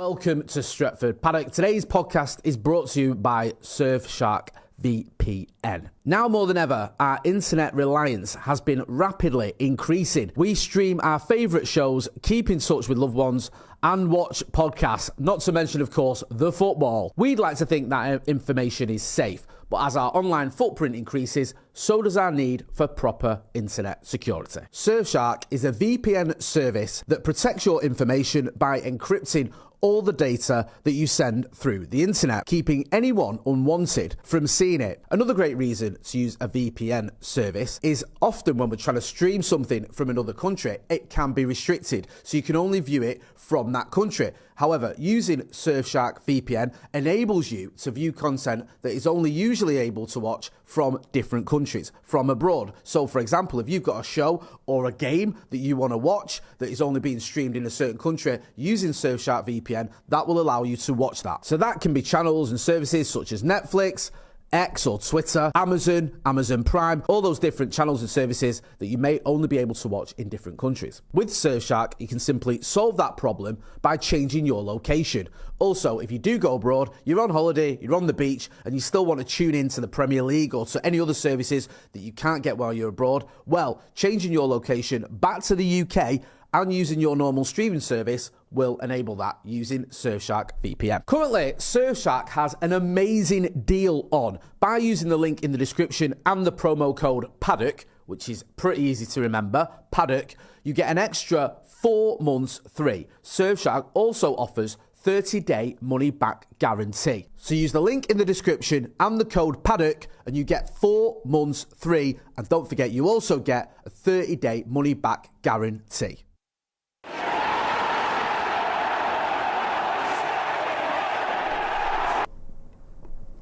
Welcome to Stretford. Paddock, today's podcast is brought to you by Surfshark VPN. Now more than ever, our internet reliance has been rapidly increasing. We stream our favourite shows, keep in touch with loved ones, and watch podcasts, not to mention, of course, the football. We'd like to think that information is safe, but as our online footprint increases, so does our need for proper internet security. Surfshark is a VPN service that protects your information by encrypting all the data that you send through the internet, keeping anyone unwanted from seeing it. Another great reason to use a VPN service is often when we're trying to stream something from another country, it can be restricted, so you can only view it from that country. However, using Surfshark VPN enables you to view content that is only usually able to watch from different countries, from abroad. So for example, if you've got a show or a game that you want to watch that is only being streamed in a certain country, using Surfshark VPN, that will allow you to watch that. So that can be channels and services such as Netflix, X or Twitter, Amazon Prime, all those different channels and services that you may only be able to watch in different countries. With Surfshark, you can simply solve that problem by changing your location. Also, if you do go abroad, you're on holiday, you're on the beach, and you still want to tune in to the Premier League or to any other services that you can't get while you're abroad, well, changing your location back to the UK and using your normal streaming service will enable that using Surfshark VPN. Currently, Surfshark has an amazing deal on. By using the link in the description and the promo code Paddock, which is pretty easy to remember, Paddock, you get an extra 4 months free. Surfshark also offers 30-day money-back guarantee. So use the link in the description and the code Paddock and you get 4 months free. And don't forget, you also get a 30-day money-back guarantee.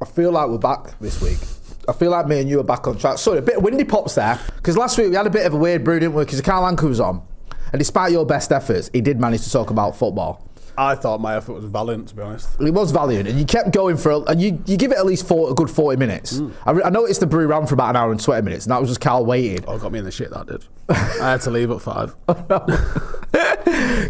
I feel like we're back this week. I feel like me and you are back on track. Sorry, a bit of windy pops there, because last week we had a bit of a weird brew, didn't we? Because Carl Anker was on, and despite your best efforts, he did manage to talk about football. I thought my effort was valiant, to be honest. It was valiant, and you kept going and you give it at least a good 40 minutes. I noticed the brew ran for about an hour and 20 minutes, and that was just Carl waiting. Oh, got me in the shit, that did. I had to leave at 5.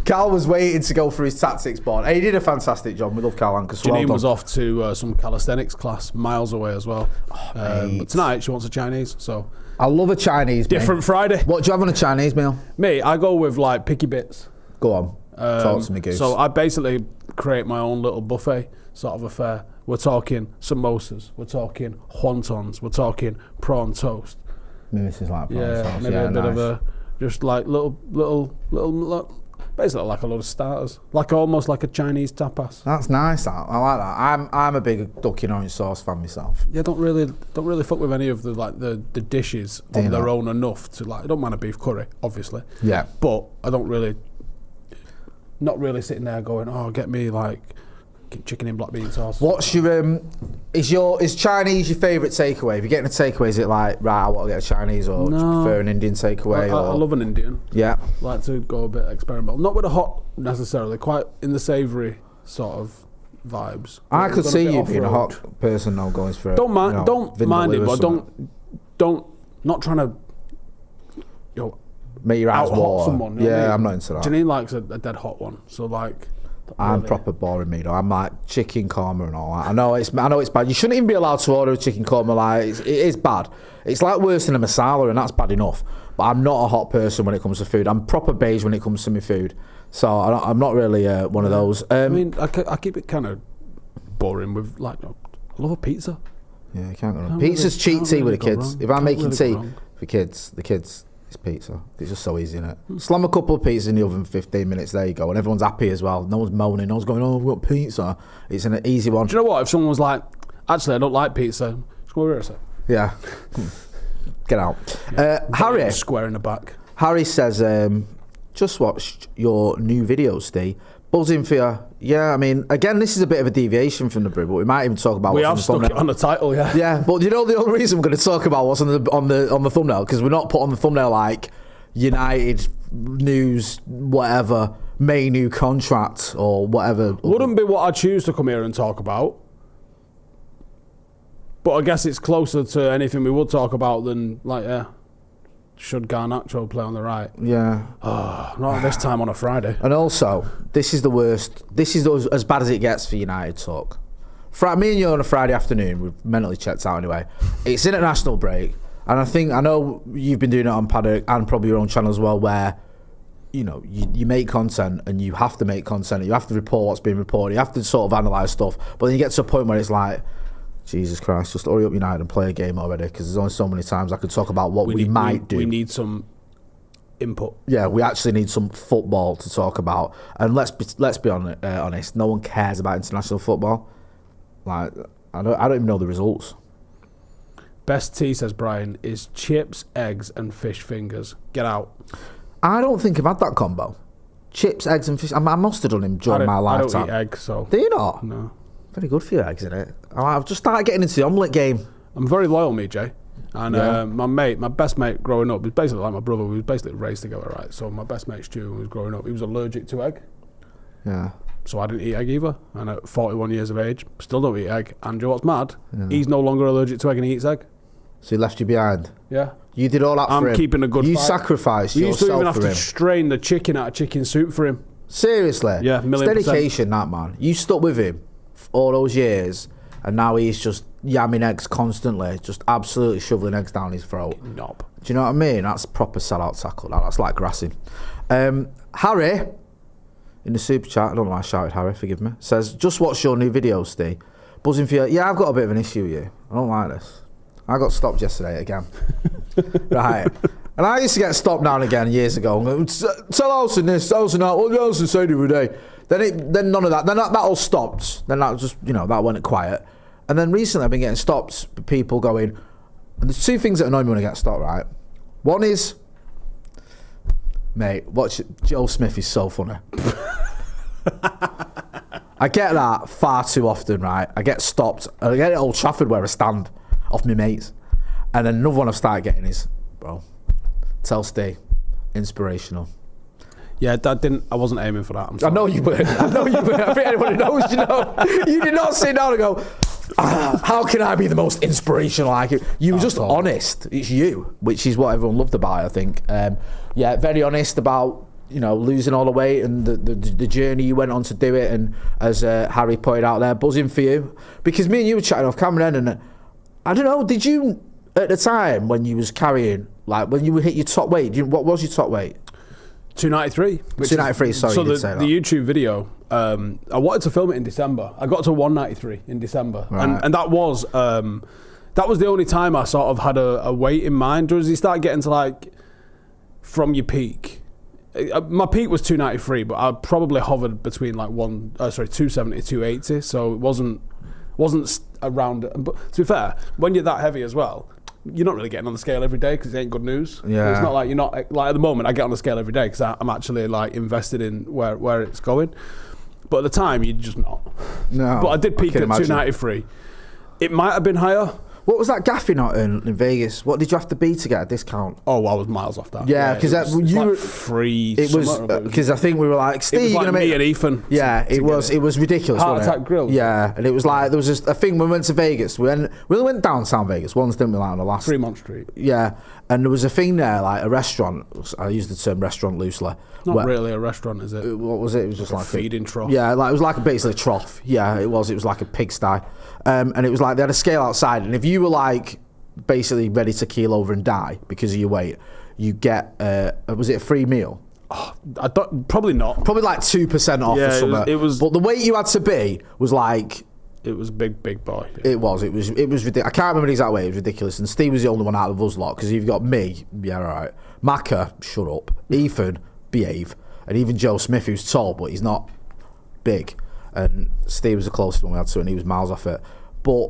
Carl was waiting to go for his tactics board. And he did a fantastic job. We love Carl Anker. So Janine was off to some calisthenics class miles away as well. But tonight she wants a Chinese, so... I love a Chinese Different meal. Friday. What do you have on a Chinese meal? Me, I go with like picky bits. Go on. Talk to me, Goose. So I basically create my own little buffet sort of affair. We're talking samosas, we're talking wontons, we're talking prawn toast. Maybe this is like prawn toast. Maybe a bit of a, just like little, basically like a lot of starters, like almost like a Chinese tapas. That's nice. I like that. I'm a big duck in orange sauce fan myself. Yeah, don't really fuck with any of the dishes on their own enough to like. I don't mind a beef curry, obviously. Yeah. But I don't really. Not really sitting there going, oh, get me like chicken in black bean sauce. What's your is Chinese your favourite takeaway? If you're getting a takeaway, is it like, right, I want to get a Chinese, or do you prefer an Indian takeaway? I love an Indian. Yeah. Like to go a bit experimental. Not with a hot necessarily, quite in the savoury sort of vibes. I could see you being a hot person now going for it. Don't mind it, but don't not trying to make your eyes water. Someone, yeah, I'm not into that. Janine likes a dead hot one, so like. I'm proper boring, me though. I'm like chicken korma and all that. I know it's bad. You shouldn't even be allowed to order a chicken korma. Like it is bad. It's like worse than a masala, and that's bad enough. But I'm not a hot person when it comes to food. I'm proper beige when it comes to my food. So I'm not really one of those. I mean, I keep it kind of boring with like, I love a pizza. Yeah, you can't go wrong. Pizza's cheat tea with the kids. If I'm making tea for kids, the kids. It's pizza. It's just so easy, isn't it? Slam a couple of pizzas in the oven for 15 minutes, there you go. And everyone's happy as well. No one's moaning, no one's going, oh, we've got pizza. It's an easy one. Do you know what? If someone was like, actually, I don't like pizza, just go over here a sec. Yeah. Get out. Yeah. Harry. Square in the back. Harry says, just watched your new video, Steve. Buzzing for you. Yeah, I mean, again, this is a bit of a deviation from the brew, but we might even talk about what's on the thumbnail. We have stuck it on the title, yeah. Yeah, but you know the only reason we're going to talk about what's on the thumbnail, because we're not put on the thumbnail like United news, whatever, May new contract or whatever. Wouldn't be what I choose to come here and talk about. But I guess it's closer to anything we would talk about than, like, yeah. should Garnacho play on the right? Yeah. Oh, not this time on a Friday. And also, this is the worst. This is as bad as it gets for United talk. Me and you on a Friday afternoon, we've mentally checked out anyway. It's international break. And I know you've been doing it on Paddock and probably your own channel as well, where, you know, you make content and you have to make content. You have to report what's being reported. You have to sort of analyse stuff. But then you get to a point where it's like, Jesus Christ, just hurry up United and play a game already, because there's only so many times I could talk about what we might do. We need some input. Yeah, we actually need some football to talk about. And let's be honest, no one cares about international football. Like, I don't even know the results. Best tea, says Brian, is chips, eggs and fish fingers. Get out. I don't think I've had that combo. Chips, eggs and fish. I must have done him during my lifetime. I don't eat eggs, so... Do you not? No. Very good for your eggs, isn't it? I've just started getting into the omelette game. I'm very loyal, me, Jay. And my best mate growing up, was basically like my brother. We was basically raised together, right? So my best mate Stu, who was growing up, he was allergic to egg. Yeah. So I didn't eat egg either. And at 41 years of age, still don't eat egg. And you know what's mad? Yeah. He's no longer allergic to egg and he eats egg. So he left you behind? Yeah. You did all that for him? I'm keeping a good fight. You sacrificed yourself for him? You used to even have to strain the chicken out of chicken soup for him. Seriously? Yeah, it's dedication, that, man. You stuck with him all those years, and now he's just yamming eggs constantly, just absolutely shoveling eggs down his throat. Knob. Do you know what I mean? That's proper sell-out tackle. That's like grassing. Harry, in the super chat, I don't know why I shouted Harry, forgive me, says, just watch your new video, Steve. Buzzing for you. Yeah, I've got a bit of an issue with you. I don't like this. I got stopped yesterday again. Right. And I used to get stopped now and again years ago. Tell Howson this, Howson that. What did Howson say the other day? Then none of that. Then that all stopped. Then that just, that went quiet. And then recently I've been getting stopped. People going. And there's two things that annoy me when I get stopped. Right. One is, mate, watch it. Joe Smith is so funny. I get that far too often. Right. I get stopped. I get it at Old Trafford where I stand off my mates. And then another one I've started getting is, bro, tell Steve, inspirational. Yeah, I wasn't aiming for that. I know you weren't. I think anyone who knows, you did not sit down and go, how can I be the most inspirational like you? You were just honest. It's you, which is what everyone loved about it, I think. Very honest about, losing all the weight and the journey you went on to do it. And as Harry pointed out there, buzzing for you. Because me and you were chatting off camera then, and I don't know, did you, at the time when you was carrying, like when you would hit your top weight, what was your top weight? 293. 293, sorry, so you did say that. The YouTube video, I wanted to film it in December. I got to 193 in December. Right. And that was the only time I sort of had a weight in mind. As you start getting to like, from your peak, my peak was 293, but I probably hovered between like 270, 280. So it wasn't around. But to be fair, when you're that heavy as well, you're not really getting on the scale every day because it ain't good news. Yeah. It's not like you're not, like at the moment I get on the scale every day because I'm actually like invested in where it's going. But at the time you're just not. No. But I did peak at 293. It might have been higher. What was that gaffy not in Vegas? What did you have to be to get a discount? Oh, I was miles off that. Yeah, because you were like free. It was because I think we were like, Steve, you're gonna make me and Ethan. Yeah, it was ridiculous. Heart Attack Grill. Yeah, and it was like there was just a thing when we went to Vegas. We only went downtown Vegas once, didn't we? Like on the last Fremont Street. Yeah, and there was a thing there, like a restaurant. I use the term restaurant loosely. Not really a restaurant, is it? What was it? It was just like a feeding trough. Yeah, like it was like basically a trough. Yeah, it was. It was like a pigsty, and it was like they had a scale outside, and if you were like basically ready to keel over and die because of your weight, you get was it a free meal? Oh, probably not. Probably like 2% off or something. It was, but the weight you had to be was like, it was big boy. Yeah. It was ridiculous. I can't remember the exact weight. It was ridiculous. And Steve was the only one out of us lot because you've got me, yeah, all right. Macca, shut up. Ethan, behave. And even Joe Smith, who's tall but he's not big. And Steve was the closest one we had to, and he was miles off it. But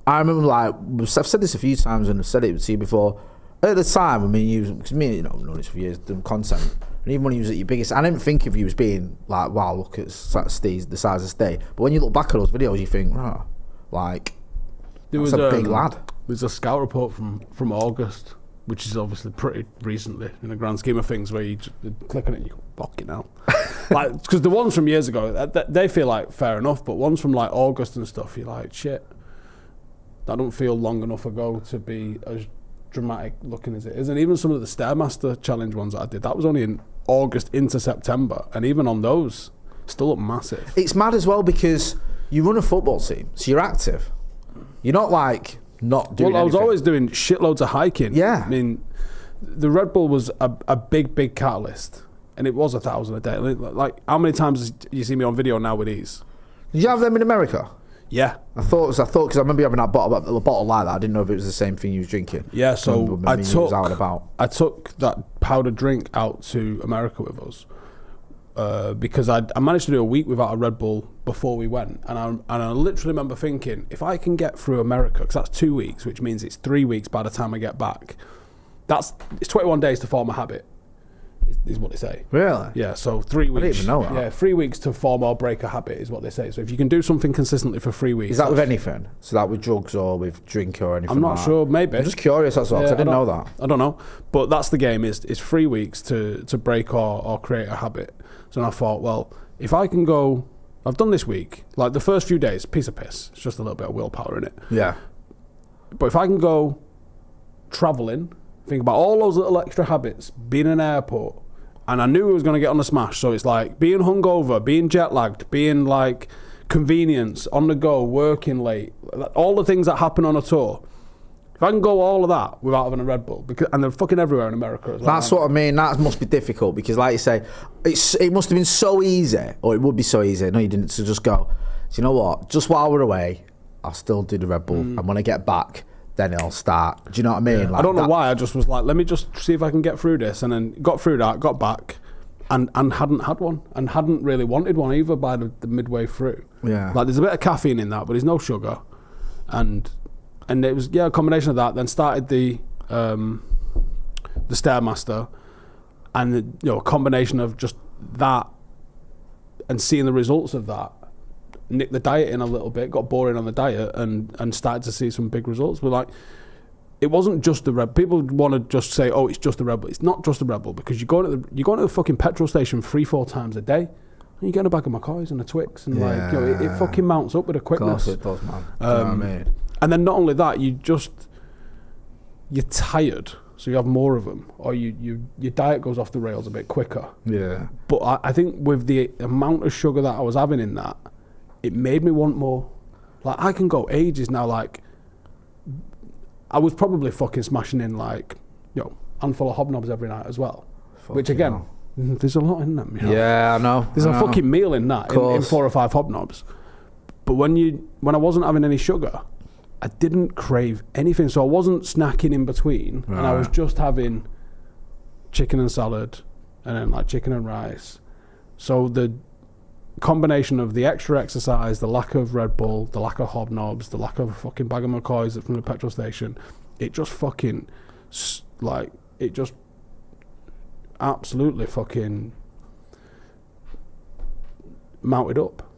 I remember, like, I've said this a few times and I've said it to you before. At the time, I mean, because me, I've known this for years, doing content, and even when he was at your biggest, I didn't think of you as being like, wow, look at Steve, the size of Steve. But when you look back at those videos, you think, oh, like, that's a big lad. There's a scout report from August, which is obviously pretty recently in the grand scheme of things, where you just click on it and you go, fucking hell. Like, because the ones from years ago, they feel like fair enough, but ones from like August and stuff, you're like, shit. That don't feel long enough ago to be as dramatic looking as it is. And even some of the Stairmaster challenge ones that I did, that was only in August into September, and even on those, still look massive. It's mad as well because you run a football team, so you're active. You're not like not doing Well, I was anything. always doing shitloads of hiking. Yeah. I mean, the Red Bull was a big catalyst, and it was 1,000 a day. Like, how many times do you see me on video now with these? Did you have them in America? Yeah. I thought because I remember you having that bottle like that. I didn't know if it was the same thing you was drinking. Yeah, so I took that powdered drink out to America with us because I managed to do a week without a Red Bull before we went, and I literally remember thinking, if I can get through America, because that's 2 weeks, which means it's 3 weeks by the time I get back. It's 21 days to form a habit, is what they say. Really? Yeah, so 3 weeks. I didn't even know that. Yeah, 3 weeks to form or break a habit is what they say. So if you can do something consistently for 3 weeks. Is that with anything? So that with drugs or with drink or anything? I'm not sure, maybe. I'm just curious, that's all, 'cause I didn't know that. I don't know. But that's the game, is 3 weeks to break or create a habit. So I thought, well, if I can go, I've done this week, like the first few days, piece of piss. It's just a little bit of willpower in it. Yeah. But if I can go travelling, think about all those little extra habits, being in an airport, and I knew I was going to get on the smash. So it's like being hungover, being jet lagged, being like convenience, on the go, working late, all the things that happen on a tour. If I can go all of that without having a Red Bull, and they're fucking everywhere in America as well. That's what I mean. That must be difficult because, like you say, it must have been so easy, or it would be so easy. No, you didn't. To just go. So you know what? Just while we're away, I'll still do the Red Bull, and when I get back, then it'll start. Do you know what I mean? Yeah. Like I don't know why. I just was like, let me just see if I can get through this, and then got through that, got back, and hadn't had one, and hadn't really wanted one either by the midway through. Yeah. Like there's a bit of caffeine in that, but there's no sugar, and it was a combination of that. Then started the Stairmaster, and a combination of just that and seeing the results of that. Nicked the diet in a little bit, got boring on the diet, and started to see some big results. But like, it wasn't just the Red. People want to just say, "Oh, it's just the Red Bull." It's not just the Red Bull, because you're going to the fucking petrol station 3-4 times a day, and you're getting a bag of McCoys and a Twix, and it fucking mounts up with a quickness. Of course it does, man. You know what I mean? And then not only that, you're tired, so you have more of them, or your diet goes off the rails a bit quicker. Yeah. But I think with the amount of sugar that I was having in that, it made me want more. Like, I can go ages now. Like, I was probably fucking smashing in like, handful of hobnobs every night as well. Which again, there's a lot in them. Yeah, I know. There's a fucking meal in that, in 4 or 5 hobnobs. But when I wasn't having any sugar, I didn't crave anything. So I wasn't snacking in between, and I was just having chicken and salad, and then like chicken and rice. So the combination of the extra exercise, the lack of Red Bull, the lack of hobnobs, the lack of a fucking bag of McCoys from the petrol station, it just fucking absolutely fucking mounted up.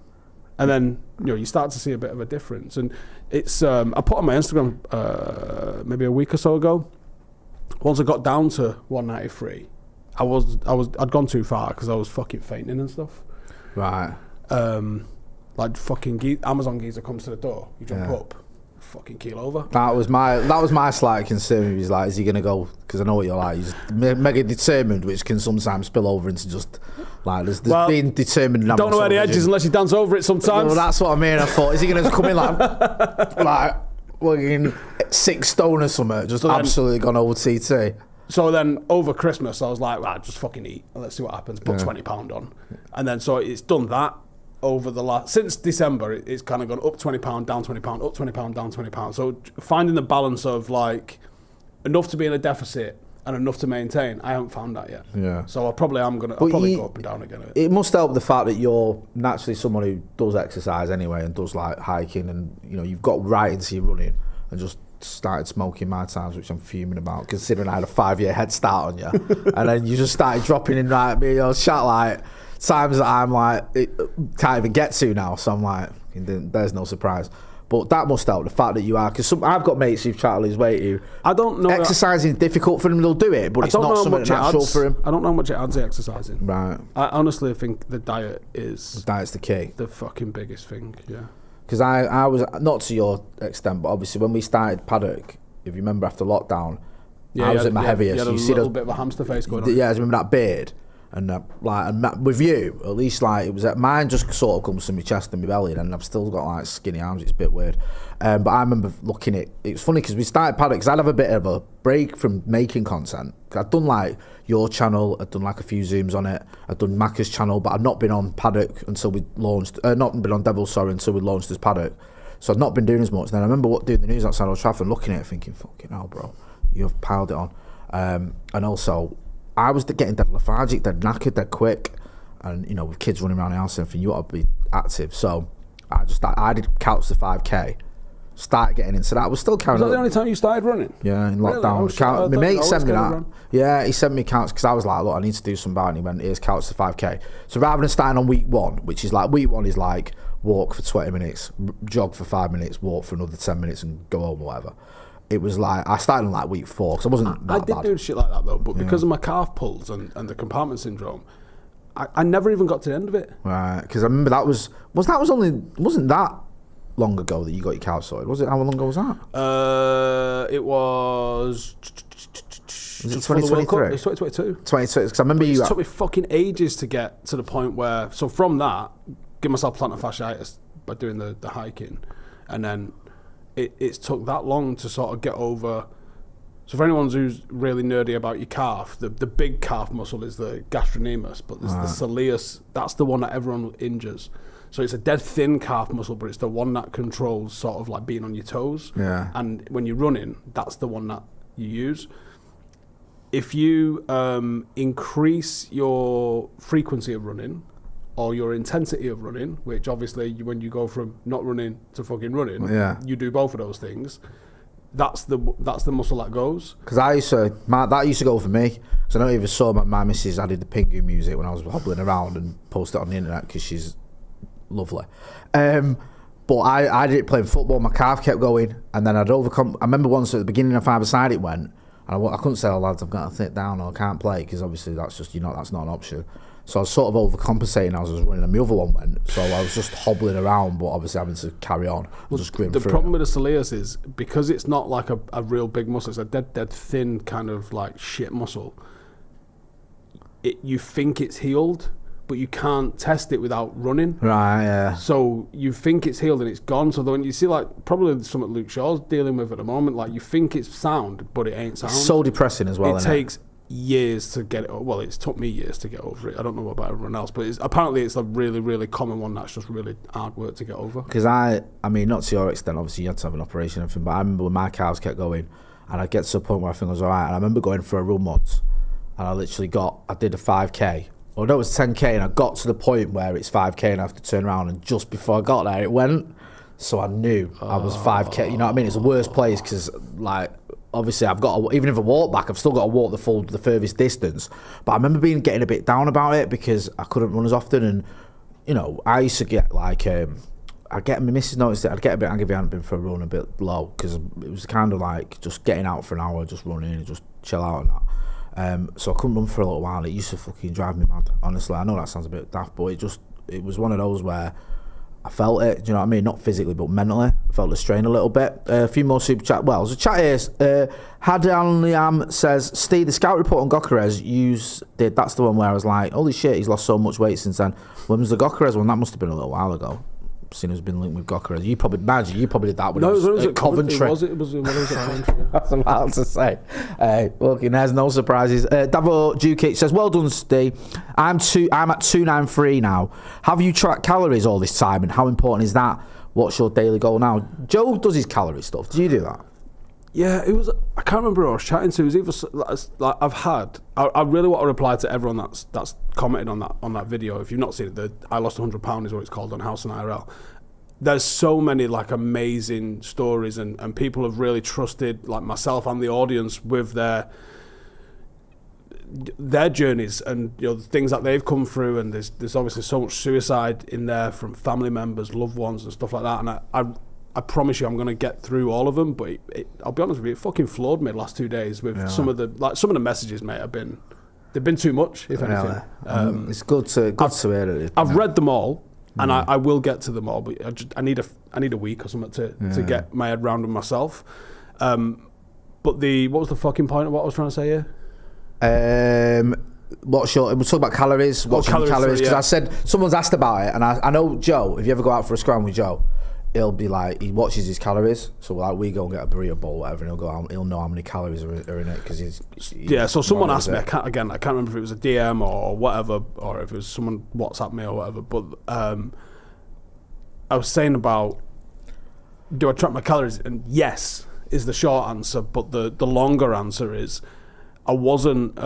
And then you start to see a bit of a difference. And it's I put on my Instagram maybe a week or so ago, once I got down to 193, I'd gone too far because I was fucking fainting and stuff. Right. Like fucking Amazon geezer comes to the door, you jump up, fucking keel over. That was my slight concern. He's like, is he gonna go? Because I know what you're like. He's mega determined, which can sometimes spill over into just like there's being determined. And don't know where the edge is unless you dance over it sometimes. Well, that's what I mean. I thought, is he gonna come in like fucking 6 stone or something, just absolutely gone over TT? So then over Christmas, I was like, well, just fucking eat and let's see what happens. Put £20 on. And then so it's done that over since December, it's kind of gone up £20, down £20, up £20, down £20. So finding the balance of like enough to be in a deficit and enough to maintain, I haven't found that yet. Yeah. So I probably am I'll probably go up and down again. It must help the fact that you're naturally someone who does exercise anyway and does like hiking, and you've got right into your running and just started smoking my times, which I'm fuming about, considering I had a 5-year head start on you. And then you just started dropping in right at me, chat like times that I'm like, it can't even get to now. So I'm like, there's no surprise. But that must help, the fact that you are, because I've got mates who've tried to lose weight who I don't know. Exercising is difficult for them, they'll do it, but it's not something natural for them. I don't know how much it adds to exercising. Right. I honestly think the diet is... The diet's the key. The fucking biggest thing, yeah. Because I was, not to your extent, but obviously when we started Paddock, if you remember after lockdown, I was at my heaviest. You had a little bit of a hamster face going on. Yeah, I remember that beard. And with you, at least like it was mine just sort of comes to my chest and my belly, and I've still got like skinny arms. It's a bit weird, but I remember looking at it was funny because we started Paddock because I'd have a bit of a break from making content. I'd done like your channel, I'd done like a few zooms on it, I'd done Macca's channel, but I'd not been on Paddock until we launched. Not been on Devil, sorry, until we launched as Paddock. So I'd not been doing as much. And then I remember doing the news outside Old Trafford, looking at it, thinking, "Fucking hell, bro, you've piled it on," and also. I was getting dead lethargic, dead knackered, dead quick, and you know, with kids running around the house and everything, you got to be active. So I did couch to 5k, started getting into that. I was still carrying. Was that the only time you started running? Yeah, in lockdown. My mate sent me that. Yeah, he sent me couch because I was like, look, I need to do some and he went, here's couch to 5k. So rather than starting on week 1, which is like week 1 is like walk for 20 minutes, jog for 5 minutes, walk for another 10 minutes, and go home or whatever. It was like I started on like week 4 because I wasn't. I did do shit like that though, but because of my calf pulls and the compartment syndrome, I never even got to the end of it. Right, because I remember wasn't that long ago that you got your calf sorted? Was it? How long ago was that? It was. Was it 2023? It's 2022. 2022. Because I remember it took me fucking ages to get to the point where. So from that, give myself plantar fasciitis by doing the hiking, and then. It's took that long to sort of get over. So for anyone who's really nerdy about your calf, the big calf muscle is the gastrocnemius, but there's the soleus. That's the one that everyone injures. So it's a dead thin calf muscle, but it's the one that controls sort of like being on your toes. Yeah. And when you're running, that's the one that you use. If you increase your frequency of running, or your intensity of running, which obviously when you go from not running to fucking running, you do both of those things. That's the muscle that goes. Because that used to go for me. Because I know you even saw my missus. I did the Pingu music when I was hobbling around and posted it on the internet because she's lovely. But I did it playing football. My calf kept going, and then I'd overcome. I remember once at the beginning of 5-a-side it went, and I couldn't say, "Oh lads, I've got to sit down or I can't play," because obviously that's just that's not an option. So I was sort of overcompensating as I was running, and my other one went. So I was just hobbling around, but obviously having to carry on. The problem with the soleus is because it's not like a real big muscle. It's a dead thin kind of like shit muscle. You think it's healed, but you can't test it without running. Right, yeah. So you think it's healed and it's gone. So when you see like probably something Luke Shaw's dealing with at the moment, like you think it's sound, but it ain't sound. It's so depressing as well. It takes years to get it. Well, it's took me years to get over it. I don't know about everyone else, but apparently it's a really, really common one that's just really hard work to get over. Because I mean, not to your extent, obviously you had to have an operation and everything, but I remember when my calves kept going, and I'd get to a point where I think I was alright, and I remember going for a run once, and I did a 5k, or no, it was 10k, and I got to the point where it's 5k and I have to turn around, and just before I got there, it went. So I knew I was 5k. You know what I mean? It's the worst place because, like, obviously even if I walk back, I've still got to walk the furthest distance. But I remember getting a bit down about it because I couldn't run as often, and you know, I used to get like my missus noticed it. I'd get a bit angry if I hadn't been for a run a bit low because it was kind of like just getting out for an hour, just running and just chill out and that. So I couldn't run for a little while. It used to fucking drive me mad. Honestly, I know that sounds a bit daft, but it was one of those where I felt it, do you know what I mean? Not physically, but mentally. I felt the strain a little bit. A few more super chat. Well, there's a chat here. Hadaliam says, Steve, the scout report on Gokares did. That's the one where I was like, holy shit, he's lost so much weight since then. When was the Gokares one? That must have been a little while ago. Seen who's been linked with Gokares. You probably did that when it was at Coventry. It was at Coventry. That's what I'm about to say. Look, there's no surprises. Davo Dukic says, well done, Steve. I'm at 293 now. Have you tracked calories all this time, and how important is that? What's your daily goal now? Joe does his calorie stuff. Do you do that? Yeah, it was. I can't remember who I was chatting to. It was either like I really want to reply to everyone that's commented on that video. If you've not seen it, I lost 100 pounds is what it's called on Howson IRL. There's so many like amazing stories, and people have really trusted like myself and the audience with their journeys and the things that they've come through. And there's obviously so much suicide in there from family members, loved ones, and stuff like that. And I promise you, I'm going to get through all of them. But I'll be honest with you, it fucking floored me the last 2 days with some of the messages, mate. They've been too much, if anything. It's good to hear it. I've read them all, and I will get to them all. But I need a week or something to get my head round them myself. But what was the fucking point of what I was trying to say here? We're talking about calories. Watching calories because I said someone's asked about it, and I know Joe. If you ever go out for a scram with Joe, he'll be like, he watches his calories. So like we go and get a burrito bowl, whatever, and he'll know how many calories are in it because he's So someone asked me. I can't remember if it was a DM or whatever, or if it was someone WhatsApp me or whatever. But I was saying about, do I track my calories? And yes is the short answer, but the longer answer is I wasn't.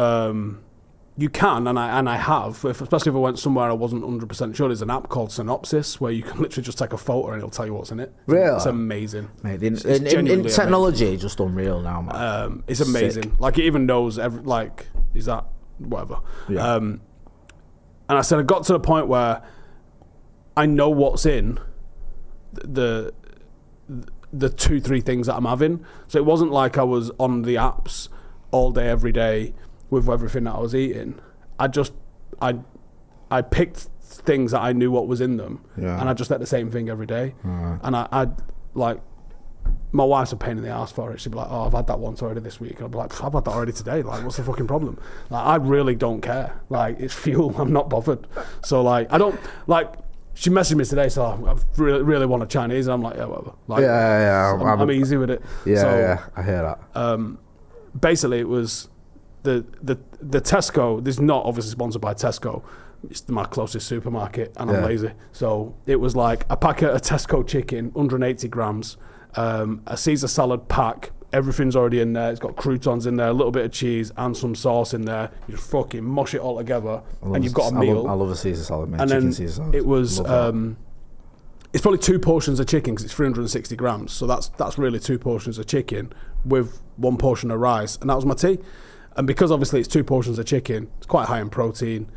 You can, and I have, especially if I went somewhere I wasn't 100% sure. There's an app called Synopsis where you can literally just take a photo and it'll tell you what's in it. Really? It's amazing. Mate, in technology, amazing. Just unreal now, man. It's amazing. Sick. Like, it even knows, is that, whatever. Yeah. And I said I got to the point where I know what's in the 2-3 things that I'm having. So it wasn't like I was on the apps all day, every day, with everything that I was eating. I picked things that I knew what was in them, and I just ate the same thing every day. Right. And I like, my wife's a pain in the ass for it. She'd be like, "Oh, I've had that once already this week." And I'd be like, "I've had that already today. Like, what's the fucking problem?" Like, I really don't care. Like, it's fuel. I'm not bothered. So like, I don't like. She messaged me today, so I really want a Chinese, and I'm like, yeah, whatever. Like, I'm easy with it. I hear that. Basically, it was the Tesco. This is not obviously sponsored by Tesco. It's my closest supermarket, and I'm lazy. So it was like a packet of Tesco chicken, 180 grams, a Caesar salad pack. Everything's already in there. It's got croutons in there, a little bit of cheese, and some sauce in there. You just fucking mush it all together, and you've got a meal. I love a Caesar salad, man. And chicken then Caesar salad. It was, it's probably 2 portions of chicken because it's 360 grams. So that's really 2 portions of chicken with 1 portion of rice, and that was my tea. And because obviously it's 2 portions of chicken, it's quite high in protein,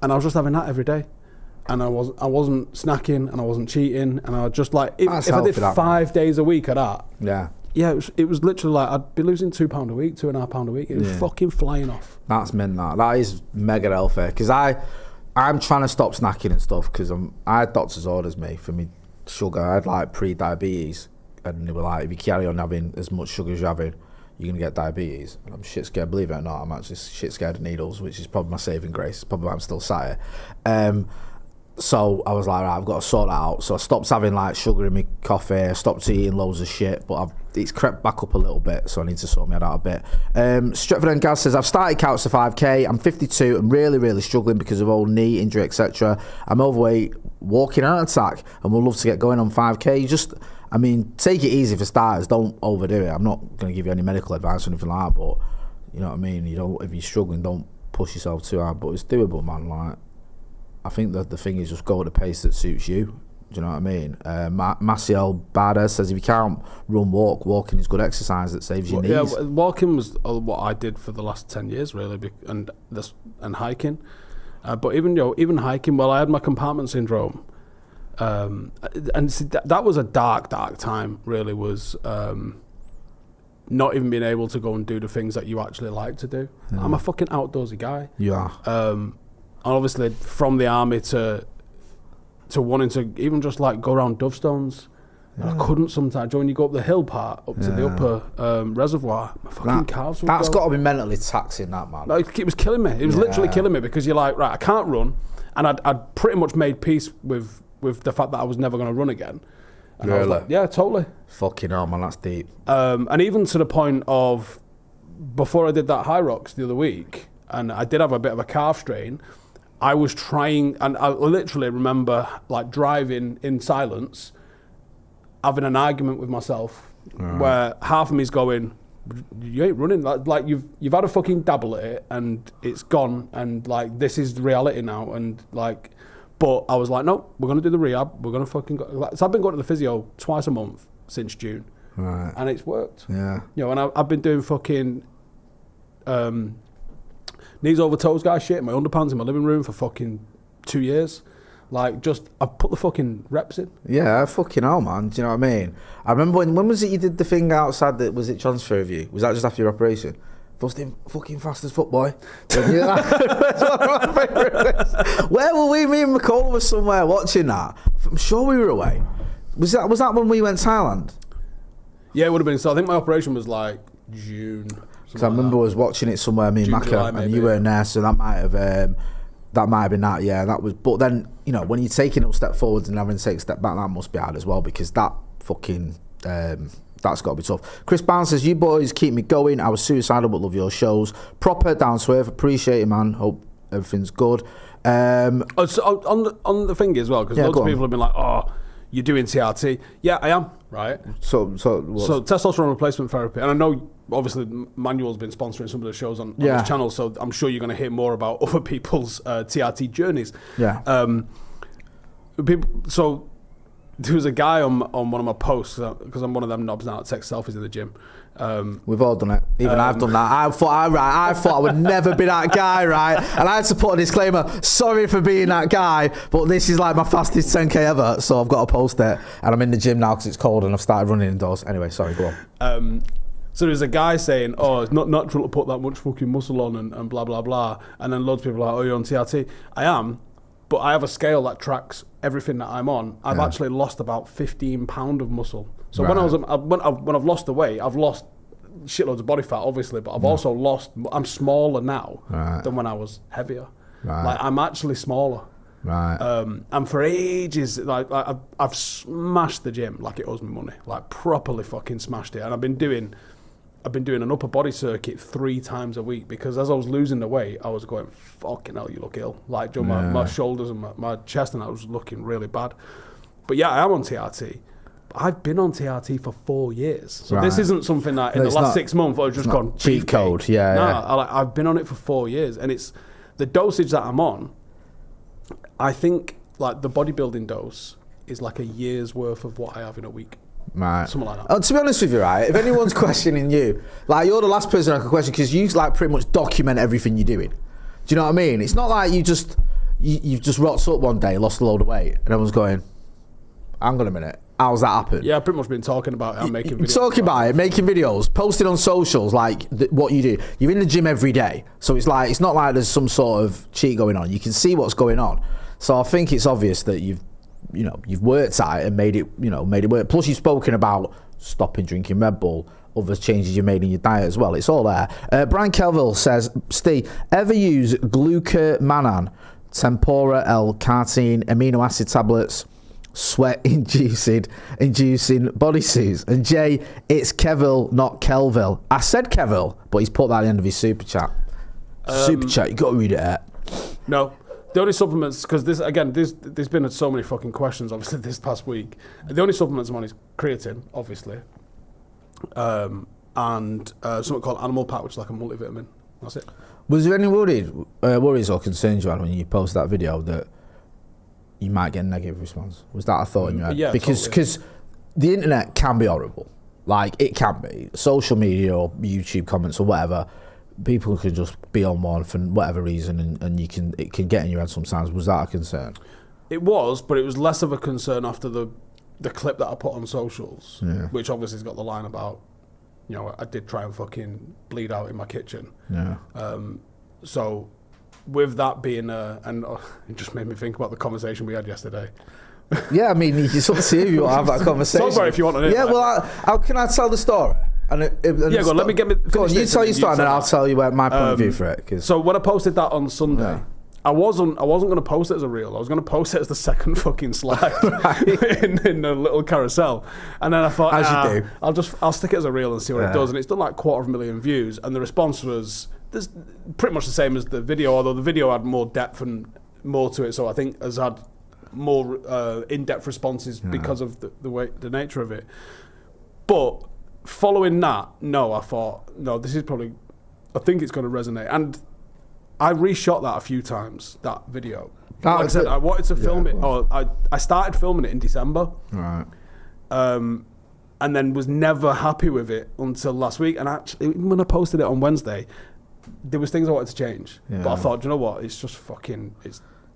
and I was just having that every day. And I wasn't snacking, and I wasn't cheating, and I was just like, if I did 5 days a week of that, it was literally like I'd be losing £2 a week, £2.5 a week. It was fucking flying off. That's mint. That is mega healthy. Because I'm trying to stop snacking and stuff because I had doctor's orders for me sugar. I had like pre-diabetes, and they were like, if you carry on having as much sugar as you're having, you're gonna get diabetes. And I'm shit scared. Believe it or not, I'm actually shit scared of needles, which is probably my saving grace. Probably why I'm still sat here. So I was like, right, I've got to sort that out. So I stopped having like sugar in my coffee. I stopped eating loads of shit, but it's crept back up a little bit, so I need to sort my head out a bit. Stretford and Gaz says, I've started couch to 5k. I'm 52. I'm really, really struggling because of old knee injury, etc. I'm overweight, walking heart attack, and would love to get going on 5k. Take it easy for starters. Don't overdo it. I'm not going to give you any medical advice or anything like that, but you know what I mean. If you're struggling, don't push yourself too hard. But it's doable, man. Like, I think that the thing is just go at the pace that suits you. Do you know what I mean? Maciel Bada says if you can't run, walking is good exercise that saves your knees. Yeah, walking was what I did for the last 10 years, really, and hiking. But even hiking, I had my compartment syndrome. And see, that was a dark time, really, was not even being able to go and do the things that you actually like to do. I'm a fucking outdoorsy guy. Yeah. And obviously from the army to wanting to even just like go around Dovestones, I couldn't sometimes. When you go up the hill part, up to the upper reservoir, my fucking calves would That's got to be mentally taxing, that, man. Like, it was killing me. It was literally killing me because you're like, right, I can't run. And I'd pretty much made peace with the fact that I was never going to run again. And I was like, yeah, totally. Fucking hell, man, that's deep. And even to the point of, before I did that high rocks the other week, and I did have a bit of a calf strain, I was trying, and I literally remember like driving in silence, having an argument with myself, where half of me's going, you ain't running, like you've had a fucking dabble at it and it's gone, and like this is the reality now, and like, but I was like, no, we're gonna do the rehab, we're gonna fucking go. So I've been going to the physio twice a month since June, and it's worked. Yeah, and I've been doing fucking knees over toes guy shit in my underpants in my living room for fucking 2 years. Like, just, I put the fucking reps in. Yeah, fucking hell, man. Do you know what I mean? I remember when was it you did the thing outside, was it transfer review? Was that just after your operation? Fucking fast as fuck, boy. That's one of my favourites. Where were we? Me and McCall were somewhere watching that. I'm sure we were away. Was that when we went to Thailand? Yeah, it would have been. So I think my operation was like June. Because I remember I was watching it somewhere, me and June, Macca, July, and maybe, you weren't there, so that might have been that. Yeah, that was. But then, you know, when you're taking a step forwards and having to take a step back, that must be hard as well, because that fucking that's got to be tough. Chris Barnes says, "You boys keep me going. I was suicidal, but love your shows. Proper, down to earth. Appreciate it, man. Hope everything's good." So on the thing as well, because loads of people have been like, "Oh, you're doing TRT." Yeah, I am. Right. So testosterone replacement therapy, and I know obviously Manuel's been sponsoring some of the shows on this channel, so I'm sure you're going to hear more about other people's TRT journeys. Yeah. So there was a guy on one of my posts, because I'm one of them knobs now that takes selfies in the gym. We've all done it. Even I've done that. I thought I would never be that guy, right? And I had to put a disclaimer, sorry for being that guy, but this is like my fastest 10k ever, so I've got to post it. And I'm in the gym now because it's cold and I've started running indoors. Anyway, sorry, go on. So there's a guy saying, "Oh, it's not natural to put that much fucking muscle on," and blah blah blah. And then loads of people are like, "Oh, you're on TRT." I am, but I have a scale that tracks everything that I'm on. I've actually lost about 15 pound of muscle. So when I've lost the weight, I've lost shitloads of body fat, obviously, but I've also lost. I'm smaller now than when I was heavier. Like, I'm actually smaller. And for ages, like I've smashed the gym like it owes me money, like properly fucking smashed it. And I've been doing an upper body circuit 3 times a week, because as I was losing the weight, I was going, fucking hell, you look ill. Like, my shoulders and my chest, and I was looking really bad. But yeah, I am on TRT. I've been on TRT for 4 years. So this isn't something that in the last 6 months I've just gone cheat code. I've been on it for 4 years, and it's the dosage that I'm on. I think like the bodybuilding dose is like a year's worth of what I have in a week. Right. Something like that. To be honest with you, right, if anyone's questioning you, like, you're the last person I could question, because you like pretty much document everything you're doing. Do you know what I mean? It's not like you've just rocked up one day, lost a load of weight, and everyone's going, hang on a minute, how's that happen? Yeah, I've pretty much been talking about it and making videos. Talking about it, making videos, posting on socials, like what you do. You're in the gym every day, so it's not like there's some sort of cheat going on. You can see what's going on. So I think it's obvious that you've worked at it and made it work. Plus, you've spoken about stopping drinking Red Bull, other changes you made in your diet as well. It's all there. Brian Kelville says, Steve, ever use glucomannan, tempura L-carnitine, amino acid tablets, sweat-inducing bodysuits? And Jay, it's Keville, not Kelville. I said Keville, but he's put that at the end of his super chat. Super chat, you got to read it out. No. The only supplements, because there's been so many fucking questions, obviously, this past week. The only supplements I'm on is creatine, obviously, and something called Animal Pack, which is like a multivitamin. That's it. Was there any worries or concerns you had when you posted that video that you might get a negative response? Was that a thought in your head? Yeah, because the internet can be horrible. Like, it can be. Social media or YouTube comments or whatever. People can just be on one for whatever reason, and it can get in your head sometimes. Was that a concern? It was, but it was less of a concern after the clip that I put on socials, which obviously has got the line about, I did try and fucking bleed out in my kitchen. Yeah. So with that being it just made me think about the conversation we had yesterday. Yeah, I mean, you sort of see if you want to have that conversation. Sorry if you want to. Yeah, well, how can I tell the story? Let me get me. Go on, you tell your story, and then I'll tell you my point of view for it. So when I posted that on Sunday, I wasn't going to post it as a reel. I was going to post it as the second fucking slide in a little carousel, and then I thought, as you do, I'll stick it as a reel and see what it does. And it's done like 250,000 views, and the response was pretty much the same as the video, although the video had more depth and more to it. So I think has had more in-depth responses because of the nature of it. But following that, I thought, this is probably, I think it's going to resonate. And I reshot that a few times, that video. Like I said, I wanted to film it. I started filming it in December. Right. And then was never happy with it until last week. And actually, even when I posted it on Wednesday, there was things I wanted to change. Yeah. But I thought, do you know what? It's just fucking...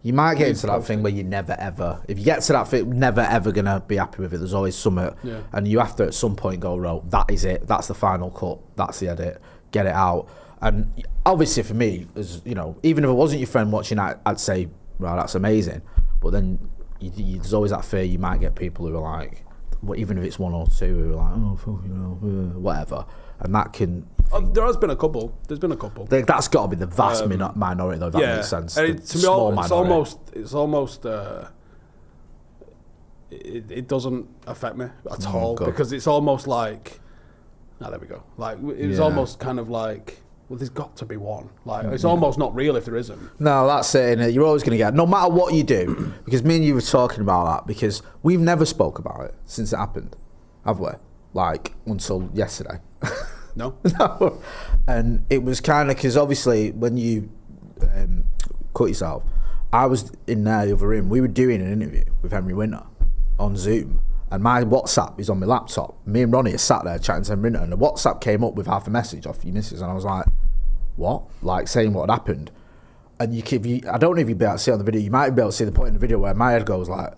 You might get into that thing where you never ever, if you get to that thing, never ever going to be happy with it. There's always something, and you have to at some point go, right, that is it. That's the final cut. That's the edit. Get it out. And obviously for me, as even if it wasn't your friend watching, I'd say, right, that's amazing. But then there's always that fear you might get people who are like, the even if it's one or two who are like, oh, fuck, whatever, and that can. There has been a couple. There's been a couple. That's got to be the vast minority, though. If that makes sense. To be honest, it's almost. It doesn't affect me at all because it's almost like. There we go. Like it was almost kind of like. Well, there's got to be one. Like it's almost not real if there isn't. No, that's it. Innit? You're always going to get, no matter what you do, because me and you were talking about that, because we've never spoke about it since it happened, have we? Like until yesterday. No. No. And it was kind of because obviously when you cut yourself, I was in there the other room. We were doing an interview with Henry Winter on Zoom. And my WhatsApp is on my laptop. Me and Ronnie are sat there chatting to Henry Winter, and the WhatsApp came up with half a message off your missus, and I was like, what? Like saying what had happened. And I don't know if you'd be able to see it on the video, you might be able to see the point in the video where my head goes like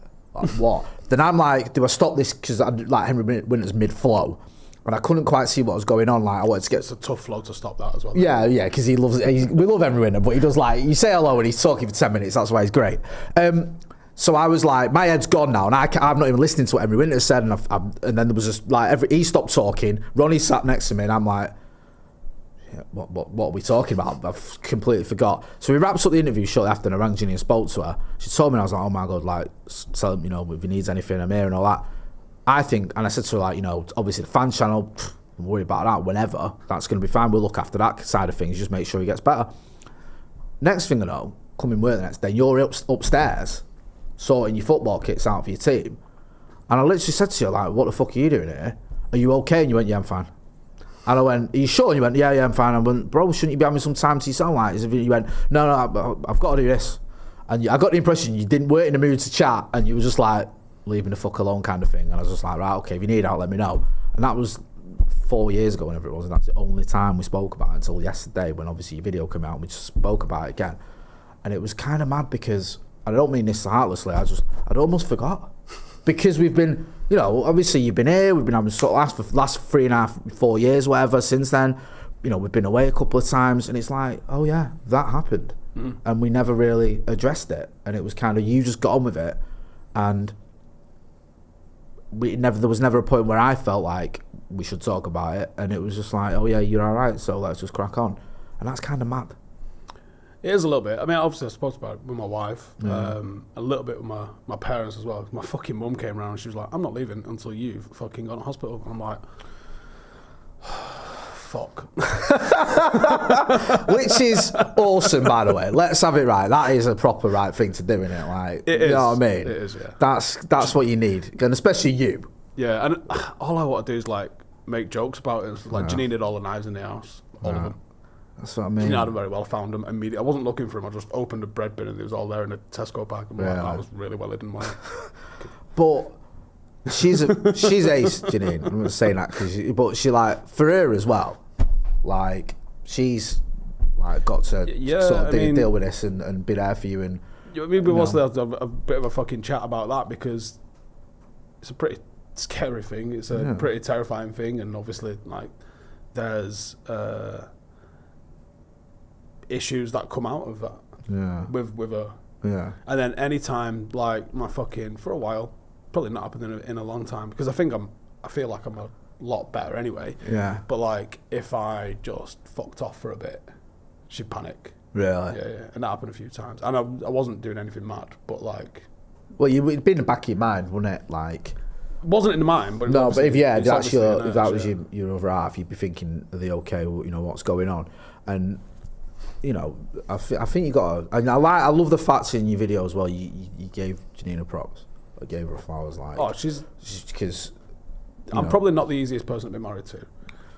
what? Then I'm like, do I stop this? Because like Henry Winter's mid-flow, and I couldn't quite see what was going on. Like I wanted to get... It's a tough flow to stop that as well. Yeah, because we love Henry Winter, but he does like, you say hello and he's talking for 10 minutes, that's why he's great. So I was like, my head's gone now, and I'm not even listening to what Henry Winter said. And then there was just like, he stopped talking. Ronnie sat next to me, and I'm like, yeah, what are we talking about? I've completely forgot. So we wrapped up the interview shortly after, and I rang Ginny and spoke to her. She told me, and I was like, oh my God, like, tell him, if he needs anything, I'm here and all that. I think, and I said to her, like, obviously the fan channel, don't worry about that, whenever. That's going to be fine. We'll look after that side of things, just make sure he gets better. Next thing I know, coming work the next day, you're upstairs, sorting your football kits out for your team. And I literally said to you, like, what the fuck are you doing here? Are you okay? And you went, yeah, I'm fine. And I went, are you sure? And you went, yeah, I'm fine. I went, bro, shouldn't you be having some time to yourself? Like, you went, no, I've got to do this. And I got the impression you weren't in the mood to chat, and you were just like, leaving the fuck alone kind of thing. And I was just like, right, okay, if you need out, let me know. And that was 4 years ago, whenever it was, and that's the only time we spoke about it until yesterday, when obviously your video came out and we just spoke about it again. And it was kind of mad because, I don't mean this heartlessly, I'd almost forgot. Because we've been, obviously you've been here, we've been having sort of last 3.5, 4 years, whatever, since then. We've been away a couple of times, and it's like, oh yeah, that happened. And we never really addressed it. And it was kind of, you just got on with it. And there was never a point where I felt like we should talk about it. And it was just like, oh yeah, you're all right, so let's just crack on. And that's kind of mad. It is a little bit. I mean, obviously I spoke about it with my wife, a little bit with my parents as well. My fucking mum came around and she was like, I'm not leaving until you've fucking gone to hospital. And I'm like, fuck. Which is awesome, by the way. Let's have it right. That is a proper right thing to do, isn't it? Like, it is. You know what I mean? It is, yeah. That's what you need. And especially you. Yeah, and all I want to do is like make jokes about it. It's like, Janine did all the knives in the house. All of them. That's what I mean. She had them very well. I found them immediately. I wasn't looking for them. I just opened a bread bin and it was all there in a Tesco bag. I'm like, that was really well hidden. But she's ace, Janine. I'm not saying that but she like, for her as well, like she's like got to sort of deal with this and be there for you. And we also had a bit of a fucking chat about that because it's a pretty scary thing. It's a pretty terrifying thing, and obviously like there's issues that come out of that with her. Yeah. And then anytime like my fucking, for a while, probably not happened in a long time, because I feel like I'm a lot better anyway. Yeah. But like if I just fucked off for a bit, she'd panic. Really? Yeah. And that happened a few times. And I wasn't doing anything mad, but like, well, it'd be in the back of your mind, wouldn't it? Like, wasn't in the mind, but no. But if that was your other half, you'd be thinking, are they okay? What's going on? And I think you got to, and I love the facts in your video as well. You gave Janina props. I gave her flowers. Like, oh, she's because I'm probably not the easiest person to be married to.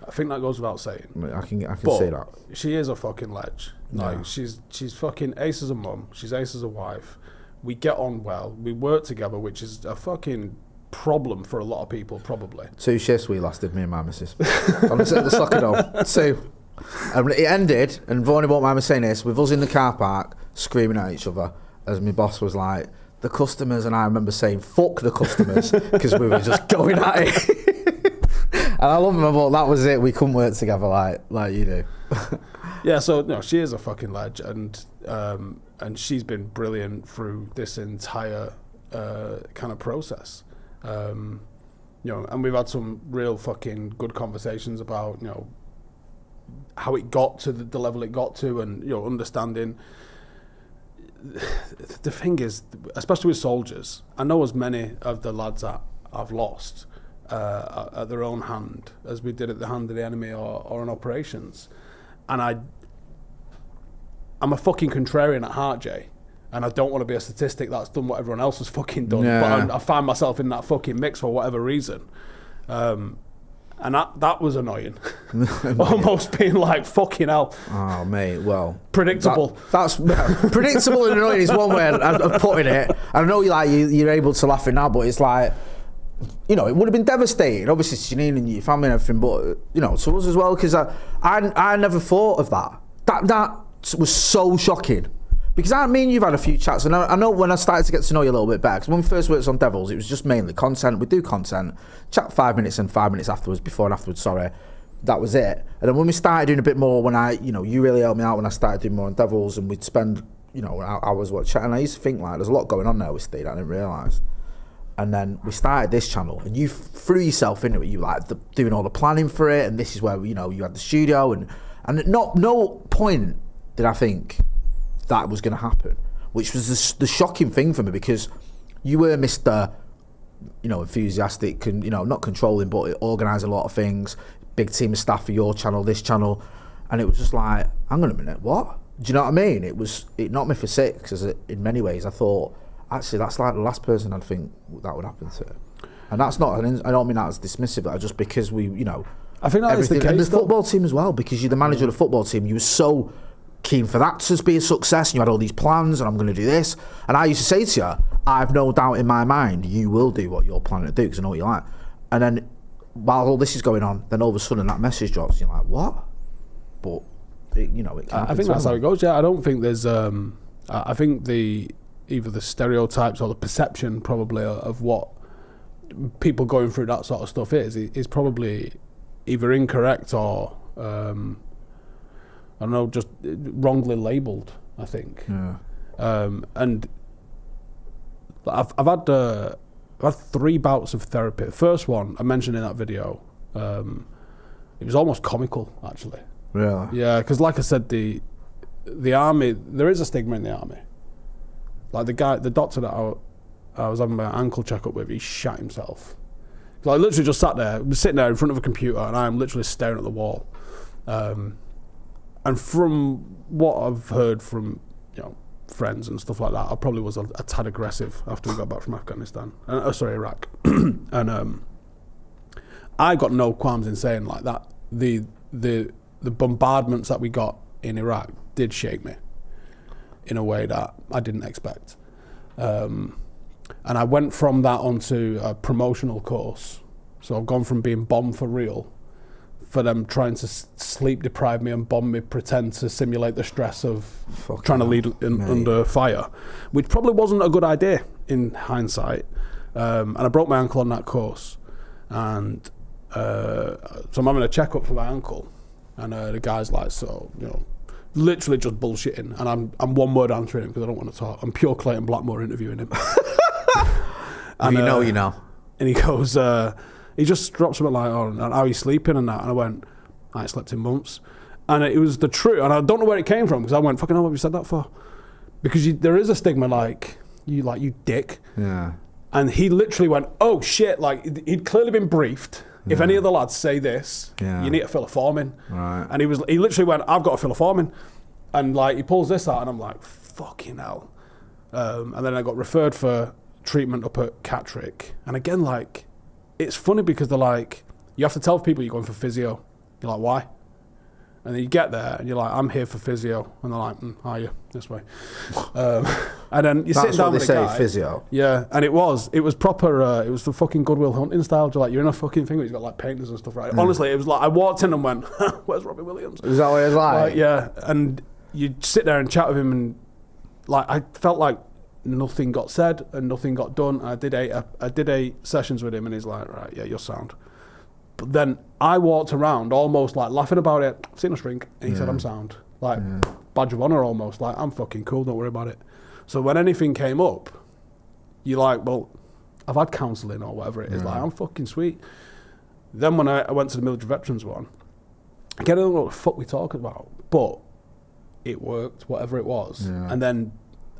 I think that goes without saying. I can say that. She is a fucking ledge. Like she's fucking ace as a mum. She's ace as a wife. We get on well. We work together, which is a fucking problem for a lot of people, probably. 2 shifts we lasted, me and my missus. On the soccer dome. 2. And it ended, and Vaughan won't mind me saying this, with us in the car park screaming at each other as my boss was like, the customers, and I remember saying, fuck the customers, because we were just going at it. And I love him, but that was it. We couldn't work together like you do. Yeah, so no, she is a fucking ledge, and she's been brilliant through this entire kind of process. and we've had some real fucking good conversations about, how it got to the level it got to, and, understanding. The thing is, especially with soldiers, I know as many of the lads that I've lost at their own hand as we did at the hand of the enemy or on operations. And I'm a fucking contrarian at heart, Jay. And I don't want to be a statistic that's done what everyone else has fucking done. Yeah. But I find myself in that fucking mix for whatever reason. And that was annoying. Almost being like, fucking hell. Oh, mate, well. Predictable. That's predictable and annoying is one way of putting it. I know you're able to laugh at now, but it's like, it would have been devastating, obviously, to Janine and your family and everything, but, to us as well, because I never thought of that. That was so shocking. Because you've had a few chats, and I know when I started to get to know you a little bit better, because when we first worked on Devils, it was just mainly content. We do content, chat 5 minutes and 5 minutes afterwards, before and afterwards, sorry. That was it. And then when we started doing a bit more, when you really helped me out when I started doing more on Devils, and we'd spend, hours chatting, I used to think, like, there's a lot going on there with Steve, I didn't realise. And then we started this channel, and you threw yourself into it. You doing all the planning for it, and this is where, you had the studio, and at no point did I think that was going to happen, which was the shocking thing for me, because you were Mr. Enthusiastic, and not controlling, but organising a lot of things, big team of staff for your channel, this channel, and it was just like, hang on a minute, what? Do you know what I mean? It knocked me for six, because in many ways I thought, actually, that's like the last person I'd think that would happen to, and that's not. I don't mean that as dismissive, but just because I think that is the case, and the football team as well, because you're the manager of the football team, you were so keen for that to be a success, and you had all these plans, and I'm going to do this, and I used to say to you, I've no doubt in my mind you will do what you're planning to do, because I know what you like. And then while all this is going on, then all of a sudden that message drops, and you're like, what? But it can't. I think that's how it goes. Yeah, I don't think there's I think either the stereotypes or the perception probably of what people going through that sort of stuff is probably either incorrect or I don't know, just wrongly labelled, I think. Yeah. And I've had 3 bouts of therapy. The first one I mentioned in that video, it was almost comical, actually. Really? Yeah, because like I said, the army, there is a stigma in the army. Like the doctor that I was having my ankle checkup with, he shat himself. So I literally just sat there, was sitting there in front of a computer, and I'm literally staring at the wall. And from what I've heard from friends and stuff like that, I probably was a tad aggressive after we got back from Afghanistan. Iraq. And I got no qualms in saying like that. The bombardments that we got in Iraq did shake me in a way that I didn't expect. And I went from that onto a promotional course. So I've gone from being bombed for real, for them trying to sleep deprive me and bomb me, pretend to simulate the stress of trying to lead under fire, which probably wasn't a good idea in hindsight. And I broke my ankle on that course, and so I'm having a checkup for my ankle, and the guy's like, literally just bullshitting, and I'm one word answering him because I don't want to talk. I'm pure Clayton Blackmore interviewing him. And you know. And he goes, he just dropped something like, "Oh, how are you sleeping?" and that. And I went, "I ain't slept in months." And it was the truth. And I don't know where it came from, because I went, "Fucking hell, what have you said that for?" Because there is a stigma like you dick. Yeah. And he literally went, "Oh shit!" Like he'd clearly been briefed. Yeah. If any of the lads say this, you need to fill a form in. Right. And he literally went, "I've got to fill a form in," and like he pulls this out, and I'm like, "Fucking hell!" And then I got referred for treatment up at Catterick, and again, like, it's funny because they're like, you have to tell people you're going for physio. You're like, why? And then you get there and you're like, I'm here for physio, and they're like, are you? This way. And then you sit down with the guy. That's what they say, physio. Yeah, and it was proper. It was the fucking Goodwill Hunting style. You're like, you're in a fucking thing where he's got like painters and stuff, right? Honestly, it was like I walked in and went, "Where's Robbie Williams?" Is that what it was like? Yeah, and you sit there and chat with him, and like I felt like nothing got said and nothing got done. I did 8 sessions with him, and he's like, "Right, yeah, you're sound." But then I walked around almost like laughing about it. I've seen a shrink, and he said, "I'm sound." Like badge of honor almost. Like, I'm fucking cool. Don't worry about it. So when anything came up, you're like, well, I've had counselling or whatever it is. Like, I'm fucking sweet. Then when I went to the military veterans one, again, I don't know what the fuck we're talking about, but it worked, whatever it was. Yeah. And then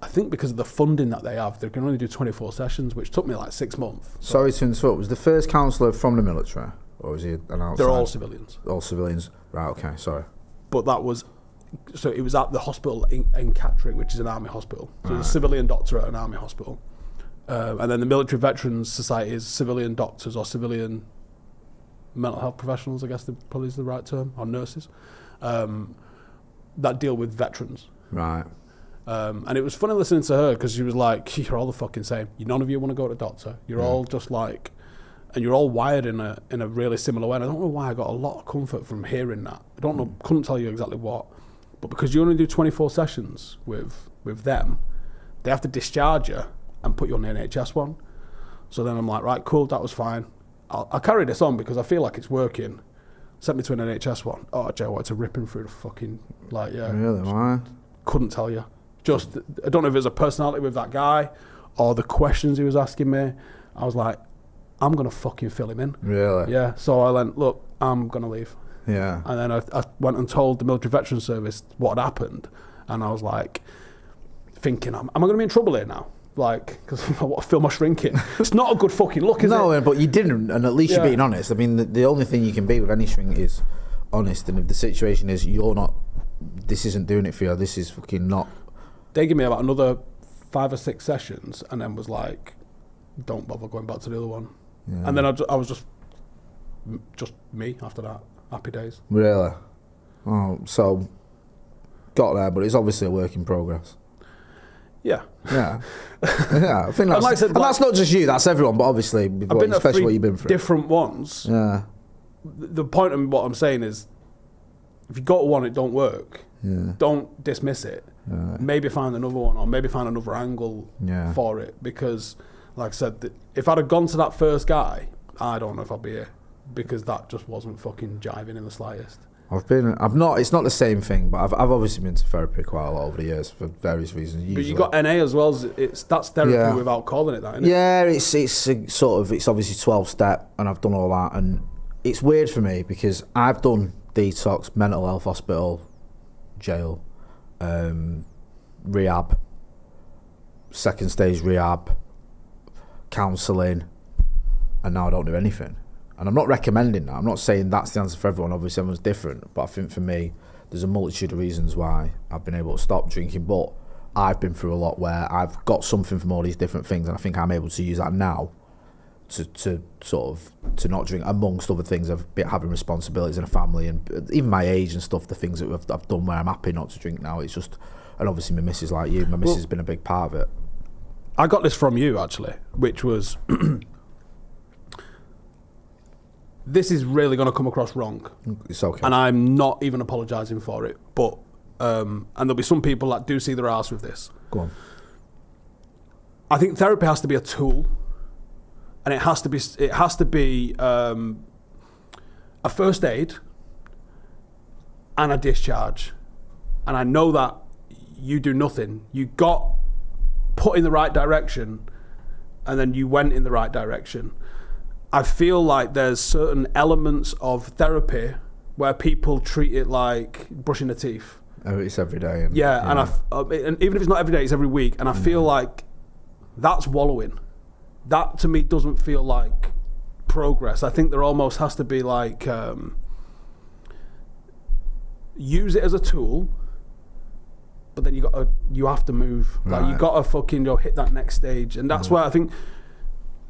I think because of the funding that they have, they can only do 24 sessions, which took me like 6 months. Sorry to interrupt. Was the first counsellor from the military, or was he an outside? They're all civilians. All civilians. Right. Okay. Sorry. But that was, so it was at the hospital in Catterick, which is an army hospital. So there's a civilian doctor at an army hospital. And then the Military Veterans Society is civilian doctors or civilian mental health professionals, I guess probably is the right term, or nurses, that deal with veterans. Right. And it was funny listening to her because she was like, you're all the fucking same. None of you want to go to the doctor. You're all just like, and you're all wired in a really similar way. And I don't know why I got a lot of comfort from hearing that. I don't know, couldn't tell you exactly what. But because you only do 24 sessions with them, they have to discharge you and put you on the NHS one. So then I'm like, right, cool, that was fine. I'll carry this on because I feel like it's working. Sent me to an NHS one. Oh, Joe, it's a ripping through the fucking, like, yeah. Really? Why? Couldn't tell you. Just, I don't know if it was a personality with that guy or the questions he was asking me. I was like, I'm going to fucking fill him in. Really? Yeah. So I went, look, I'm going to leave. Yeah. And then I went and told the Military Veterans Service what had happened. And I was like, thinking, am I going to be in trouble here now? Like, because I want to feel my shrinking. It's not a good fucking look, is it? No, but you didn't, and at least you're being honest. I mean, the only thing you can be with any shrink is honest. And if the situation is you're not, this isn't doing it for you, this is fucking not. They gave me about another 5 or 6 sessions and then was like, don't bother going back to the other one. Yeah. And then I was just me after that. Happy days. Really? Oh, so got there, but it's obviously a work in progress. Yeah. Yeah. Yeah. I think that's, like I said, and that's not just you, that's everyone, but obviously, especially what you've been through. Different ones. Yeah. The point of what I'm saying is, if you got one, it don't work. Yeah. Don't dismiss it. Right. Maybe find another one, or maybe find another angle for it. Because, like I said, if I'd have gone to that first guy, I don't know if I'd be here. Because that just wasn't fucking jiving in the slightest. It's not the same thing, but I've obviously been to therapy quite a lot over the years for various reasons. Usually. But you got NA as well. That's therapy without calling it that, isn't it? Yeah, it's obviously 12-step, and I've done all that, and it's weird for me because I've done detox, mental health hospital, jail, rehab, second stage rehab, counselling, and now I don't do anything. And I'm not recommending that. I'm not saying that's the answer for everyone. Obviously, everyone's different. But I think for me, there's a multitude of reasons why I've been able to stop drinking. But I've been through a lot where I've got something from all these different things, and I think I'm able to use that now to not drink, amongst other things of having responsibilities in a family and even my age and stuff. The things that I've done where I'm happy not to drink now. It's just, and obviously my missus, like you, my missus has been a big part of it. I got this from you actually, which was. This is really going to come across wrong. It's okay. And I'm not even apologising for it. But, and there'll be some people that do see their arse with this. Go on. I think therapy has to be a tool. And it has to be a first aid and a discharge. And I know that you do nothing. You got put in the right direction and then you went in the right direction. I feel like there's certain elements of therapy where people treat it like brushing their teeth. Oh, it's every day. And even if it's not every day, it's every week. And I feel like that's wallowing. That to me doesn't feel like progress. I think there almost has to be like use it as a tool, but then you have to move. Right. Like you got to fucking hit that next stage, and that's where I think.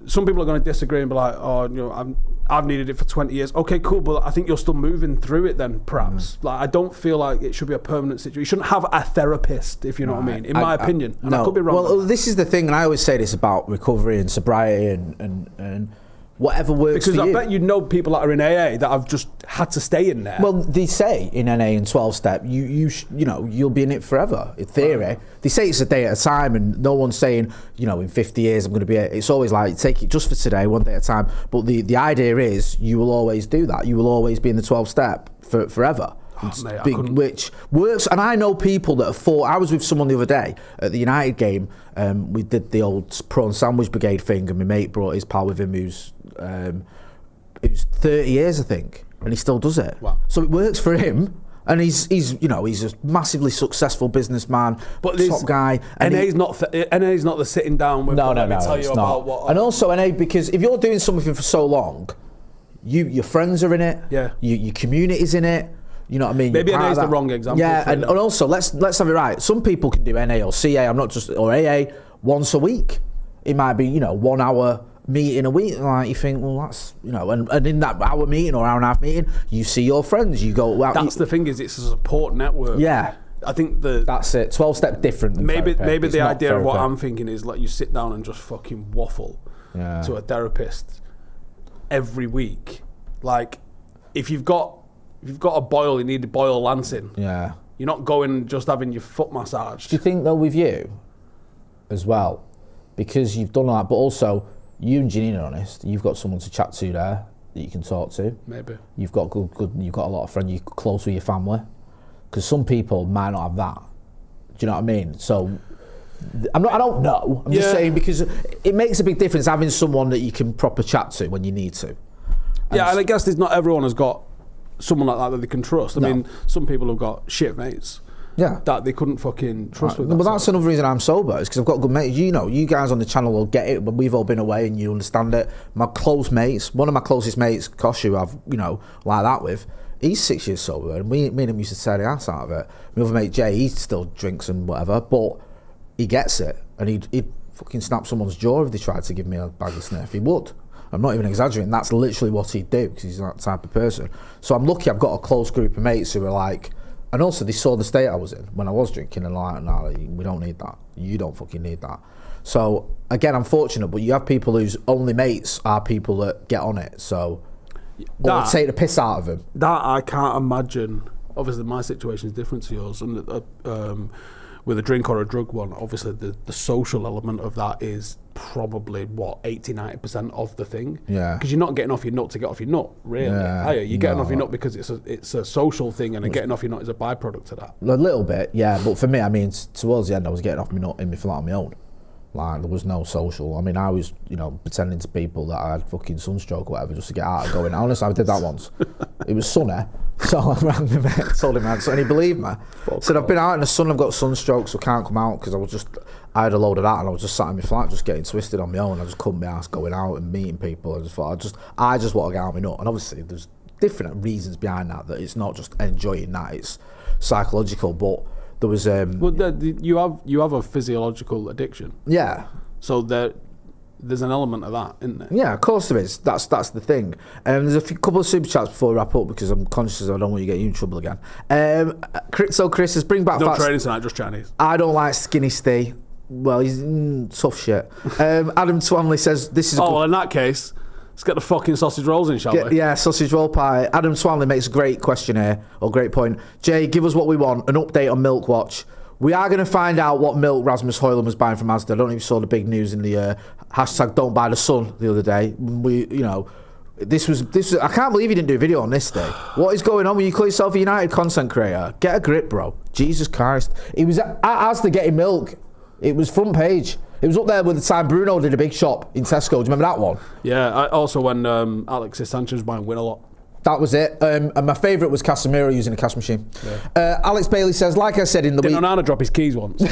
Some people are going to disagree and be like, oh, I've needed it for 20 years. Okay, cool, but I think you're still moving through it then, perhaps. Like, I don't feel like it should be a permanent situation. You shouldn't have a therapist, if you know what I mean, in my opinion. And I could be wrong. Well, this is the thing, and I always say this about recovery and sobriety and whatever works for you. Because I bet you know people that are in AA that have just had to stay in there. Well, they say in NA and 12-step, you'll be in it forever, in theory. They say it's a day at a time, and no one's saying, in 50 years I'm going to be it. It's always like, take it just for today, one day at a time. But the idea is you will always do that. You will always be in the 12-step forever. Mate, which works. And I know people that are for. I was with someone the other day at the United game. We did the old prawn sandwich brigade thing, and my mate brought his pal with him who's 30 years, I think, and he still does it. Wow. So it works for him. And he's a massively successful businessman, but top guy. And NA's not the sitting down with no, tell you about what. And also NA, because if you're doing something for so long, your friends are in it. Yeah. Your community's in it. You know what I mean? Maybe NA is the wrong example. Yeah, and also let's have it right. Some people can do NA or CA. Or AA once a week. It might be 1 hour meeting a week. Like you think, well, that's and in that hour meeting or hour and a half meeting, you see your friends. You go out. That's the thing, is it's a support network. Yeah. I think that's it. 12-step different than maybe therapy. The idea of what I'm thinking is like you sit down and just fucking waffle to a therapist every week. Like if you've got a boil, you need a boil lancing. Yeah. You're not going just having your foot massaged. Do you think though with you as well, because you've done that, but also you and Janine are honest, you've got someone to chat to there that you can talk to. Maybe. You've got you've got a lot of friends, you're close with your family. Because some people might not have that. Do you know what I mean? So I don't know. I'm just saying, because it makes a big difference having someone that you can proper chat to when you need to. And I guess not everyone has got someone like that they can trust. I mean, some people have got shit mates. Yeah. That they couldn't fucking trust with. But that's another reason I'm sober, is because I've got good mates. You guys on the channel will get it, but we've all been away and you understand it. My close mates, one of my closest mates, Koshu, I've, like that with, he's 6 years sober, and me and him used to tear the ass out of it. My other mate, Jay, he still drinks and whatever, but he gets it, and he'd fucking snap someone's jaw if they tried to give me a bag of sniff. He would. I'm not even exaggerating. That's literally what he'd do, because he's that type of person. So I'm lucky I've got a close group of mates who are like, and also they saw the state I was in when I was drinking, and like, nah, we don't need that. You don't fucking need that. So again, I'm fortunate, but you have people whose only mates are people that get on it. So or take the piss out of them. That I can't imagine. Obviously, my situation is different to yours, and with a drink or a drug one, obviously the social element of that is probably 80-90% of the thing. Yeah. Because you're not getting off your nut to get off your nut, really. Yeah. Are you? You're getting off your nut because it's a social thing, and getting off your nut is a byproduct of that. A little bit, yeah. But for me, I mean, towards the end, I was getting off my nut in my flat on my own. Like, there was no social. I mean, I was, pretending to people that I had fucking sunstroke or whatever just to get out of going. Honestly, I did that once. It was sunny, so I rang my mate, told him, and he believed me. Said, I've been out in the sun, I've got sunstroke, so can't come out, because I had a load of that, and I was just sat in my flat just getting twisted on my own. I just couldn't be asked going out and meeting people. I just thought, I just want to get out of my nut. And obviously, there's different reasons behind that it's not just enjoying that, it's psychological, but there was you have a physiological addiction. Yeah. So there's an element of that, isn't there? Yeah, of course there is. That's the thing. There's a couple of super chats before we wrap up, because I'm conscious I don't want you to get you in trouble again. So Chris says, bring back no fats. training tonight, just Chinese. I don't like skinny Steve. Well, he's tough shit. Adam Twamley says, this is well, in that case, let's get the fucking sausage rolls in, shall we? Yeah, sausage roll pie. Adam Twamley makes a great question here, or great point. Jay, give us what we want, an update on Milk Watch. We are going to find out what milk Rasmus Højlund was buying from Asda. I don't know if you saw the big news in the hashtag Don't Buy the Sun the other day. This was. I can't believe you didn't do a video on this day. What is going on when you call yourself a United content creator? Get a grip, bro. Jesus Christ. He was at Asda getting milk. It was front page. It was up there with the time Bruno did a big shop in Tesco. Do you remember that one? Yeah. Also when Alexis Sanchez was buying Win a lot. That was it. And my favourite was Casemiro using a cash machine. Yeah. Alex Bailey says, like I said in the week... Didn't Onana drop his keys once?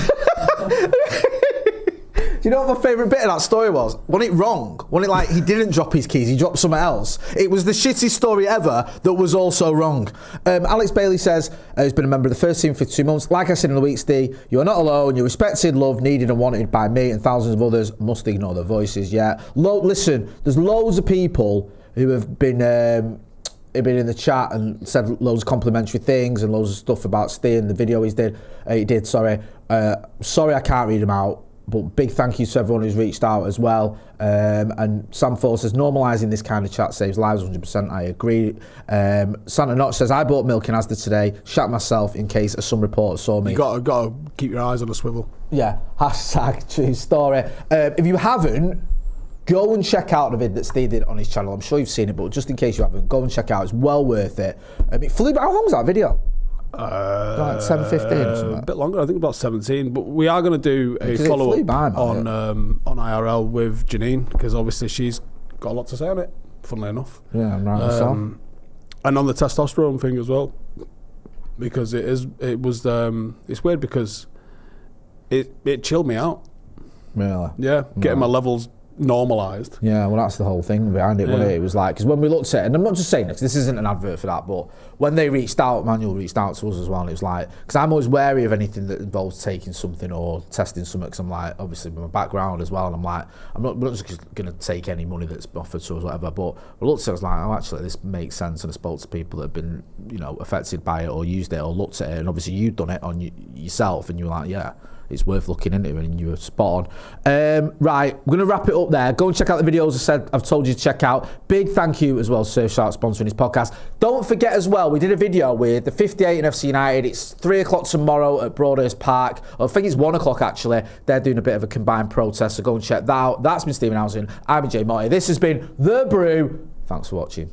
Do you know what my favourite bit of that story was? Wasn't it wrong? Wasn't it like he didn't drop his keys, he dropped something else? It was the shittest story ever that was also wrong. Alex Bailey says, he's been a member of the first team for 2 months. Like I said in the week, Steve, you are not alone. You're respected, loved, needed and wanted by me and thousands of others. Must ignore their voices, yeah. Listen, there's loads of people who have been in the chat and said loads of complimentary things and loads of stuff about Steve and the video he did. Sorry I can't read them out, but big thank you to everyone who's reached out as well. And Sam Ford says, normalising this kind of chat saves lives 100%. I agree. Santa Notch says, I bought milk in Asda today, shat myself in case some reporter saw me. You got to keep your eyes on a swivel. Yeah, hashtag true story. If you haven't, go and check out the vid that Steve did on his channel. I'm sure you've seen it, but just in case you haven't, go and check out. It's well worth it. It flew by. How long was that video? Like 10, 15 or something? A bit longer, I think about 17. But we are going to do a follow-up on IRL with Janine, because obviously she's got a lot to say on it, funnily enough. Yeah, I'm right myself. And on the testosterone thing as well, because it's weird because it chilled me out. Really? Yeah, getting my levels normalised. Yeah, well, that's the whole thing behind it, wasn't it? It was like, because when we looked at it, and I'm not just saying this isn't an advert for that, but when they reached out, Manuel reached out to us as well, and it was like, because I'm always wary of anything that involves taking something or testing something, because I'm like, obviously with my background as well, and I'm like, we're not just going to take any money that's offered to us, whatever, but we looked at it, I was like, oh, actually, this makes sense, and I spoke to people that have been, affected by it, or used it, or looked at it, and obviously you've done it on yourself, and you were like, yeah, it's worth looking into, and you were spot on. Right, we're going to wrap it up there. Go and check out the videos I've told you to check out. Big thank you as well, Surfshark sponsoring his podcast. Don't forget as well, we did a video with the 58 and FC United. It's 3 o'clock tomorrow at Broadhurst Park. I think it's 1 o'clock actually. They're doing a bit of a combined protest, so go and check that out. That's been Stephen Howson. I'm Jay Motti. This has been The Brew. Thanks for watching.